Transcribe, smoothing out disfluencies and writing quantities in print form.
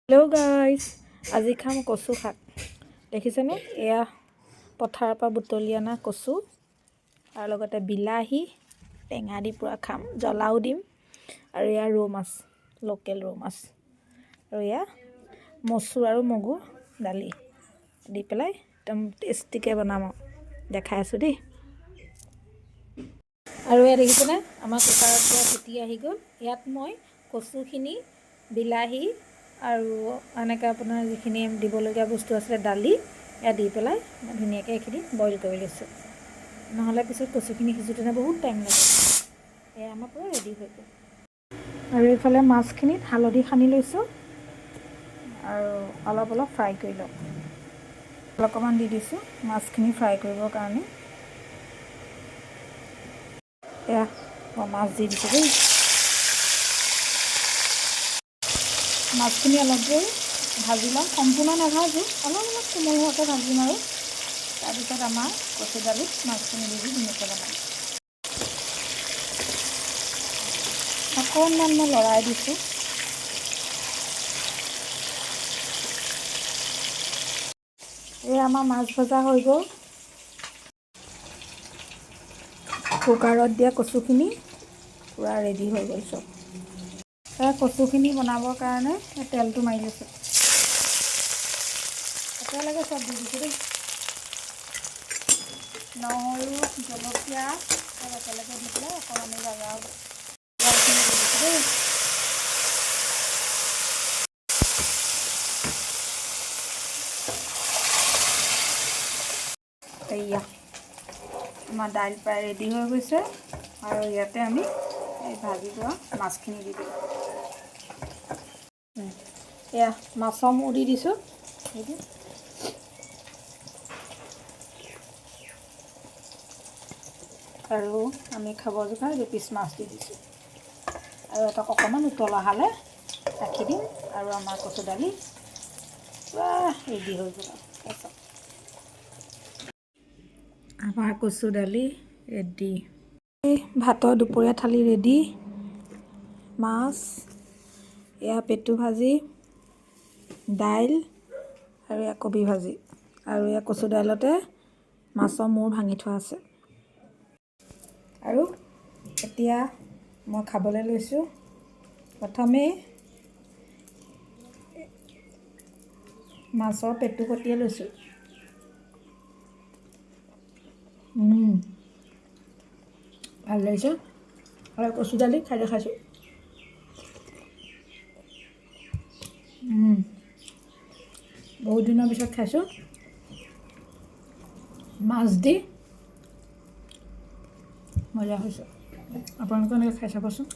Hello' guys, আজি খাম কচু শাক। দেখিছেনে? এয়া পথাৰৰ পৰা বুটলি অনা কচু আৰু লগতে বিলাহী টেঙা দি পূৰা খাম, জ্বলাও দিম। আৰু এয়া ৰৌ মাছ, লোকেল ৰৌ মাছ। আৰু এয়া মচুৰ আৰু মগু দালি দি পেলাই একদম টেষ্টিকৈ বনাম আৰু দেখাই আছোঁ দেই। আৰু এয়া দেখিছেনে? আমাৰ কুকাৰত পৰা ফুটি আহি গ'ল। ইয়াত মই কচুখিনি, বিলাহী আৰু এনেকৈ আপোনাৰ যিখিনি দিবলগীয়া বস্তু আছিলে, দালি এয়া দি পেলাই ধুনীয়াকৈ এইখিনি বইল কৰি লৈছোঁ। নহ'লে পিছত কচুখিনি সিজোঁতে বহুত টাইম লাগে। এয়া আমাৰ পূৰা ৰেডি হৈ গ'ল। আৰু এইফালে মাছখিনিত হালধি সানি লৈছোঁ আৰু অলপ অলপ ফ্ৰাই কৰি লওঁ। অকণমান দি দিছোঁ মাছখিনি ফ্ৰাই কৰিবৰ কাৰণে। এয়া মই মাছ দি দিছোঁ দেই। মাছখিনি অলপ দেৰি ভাজি ল'ম, সম্পূৰ্ণ নাভাজোঁ, অলপ অলপ কোমল হোৱাকৈ ভাজিম। আৰু তাৰপিছত আমাৰ কচু দালিত মাছখিনি দি ধুনীয়াকৈ বনাম। অকণমান মই লৰাই দিছোঁ। এই আমাৰ মাছ ভজা হৈ গ'ল। কুকাৰত দিয়া কচুখিনি পূৰা ৰেডি হৈ গ'ল চব। কচুখিনি বনাবৰ কাৰণে তেলটো মাৰি লৈছোঁ। একেলগে চব দি দিছোঁ দেই। নহৰু, জলকীয়া চব একেলগে দি পেলাই অকণমানি জাগা দি দিছোঁ দেই। এয়া আমাৰ দাইল প্ৰায় ৰেডি হৈ গৈছে। আৰু ইয়াতে আমি এই ভাজি থোৱা মাছখিনি দি দিওঁ। এয়া মাছৰ মূৰ দি দিছোঁ। আৰু আমি খাব জোখাৰ দুপিচ মাছ দি দিছোঁ। আৰু এটা অকণমান উতল অহালৈ ৰাখি দিম। আৰু আমাৰ কচু দালি পূৰা ৰেডি হৈ গ'ল। আমাৰ কচু দালি ৰেডি। ভাতৰ দুপৰীয়া থালি ৰেডি। মাছ, এয়া পেটু ভাজি, দাইল আৰু এয়া কবি ভাজি। আৰু এয়া কচু দাইলতে মাছৰ মূৰ ভাঙি থোৱা আছে। আৰু এতিয়া মই খাবলৈ লৈছোঁ। প্ৰথমে মাছৰ পেটু কটিয়াই লৈছোঁ। ভাল লাগিছে। আৰু কচু দালি খাই দেখাইছোঁ। বহুত দিনৰ পিছত খাইছোঁ মাছ দি। মজা হৈছে। আপোনালোকে এনেকৈ খাই চাবচোন।